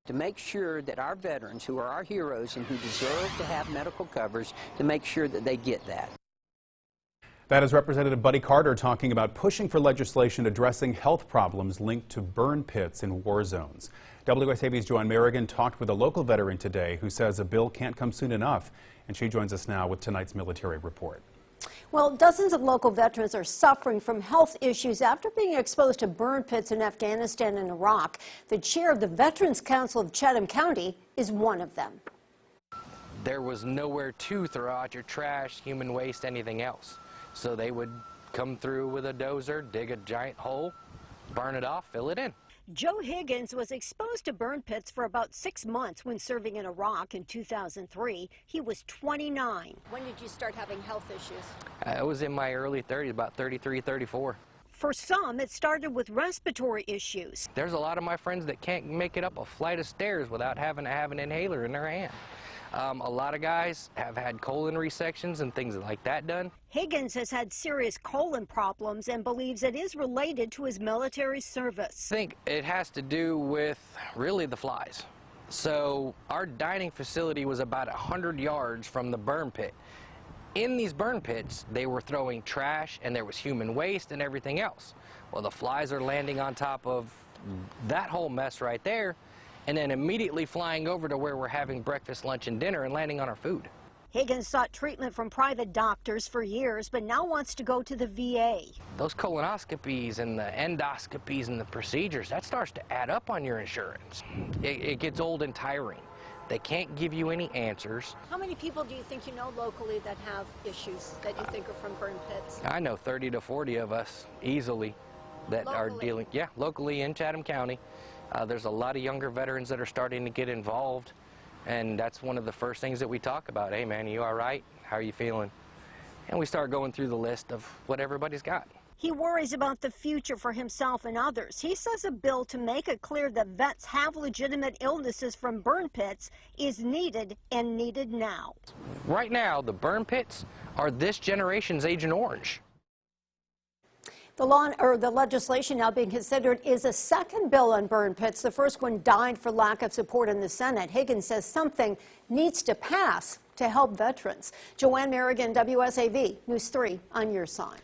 to make sure that our veterans, who are our heroes and who deserve to have medical coverage, to make sure that they get that. That is Representative Buddy Carter talking about pushing for legislation addressing health problems linked to burn pits in war zones. WSAV's Joanne Merrigan talked with a local veteran today who says a bill can't come soon enough, and she joins us now with tonight's military report. Well, dozens of local veterans are suffering from health issues after being exposed to burn pits in Afghanistan and Iraq. The chair of the Veterans Council of Chatham County is one of them. There was nowhere to throw out your trash, human waste, anything else. So they would come through with a dozer, dig a giant hole, burn it off, fill it in. Joe Higgins was exposed to burn pits for about 6 months when serving in Iraq in 2003. He was 29. When did you start having health issues? I was in my early 30s, about 33, 34. For some, it started with respiratory issues. There's a lot of my friends that can't make it up a flight of stairs without having to have an inhaler in their hand. A lot of guys have had colon resections and things like that done. Higgins has had serious colon problems and believes it is related to his military service. I think it has to do with really the flies. So our dining facility was about 100 yards from the burn pit. In these burn pits, they were throwing trash and there was human waste and everything else. Well, the flies are landing on top of that whole mess right there, and then immediately flying over to where we're having breakfast, lunch, and dinner and landing on our food. Higgins sought treatment from private doctors for years, but now wants to go to the VA. Those colonoscopies and the endoscopies and the procedures, that starts to add up on your insurance. It gets old and tiring. They can't give you any answers. How many people do you think you know locally that have issues that you think are from burn pits? I know 30 to 40 of us easily that are dealing, locally in Chatham County. There's a lot of younger veterans that are starting to get involved, and that's one of the first things that we talk about. Hey man, you all right? How are you feeling? And we start going through the list of what everybody's got. He worries about the future for himself and others. He says a bill to make it clear that vets have legitimate illnesses from burn pits is needed, and needed now. Right now, the burn pits are this generation's Agent Orange. The legislation now being considered is a second bill on burn pits. The first one died for lack of support in the Senate. Higgins says something needs to pass to help veterans. Joanne Merrigan, WSAV News 3 on your side.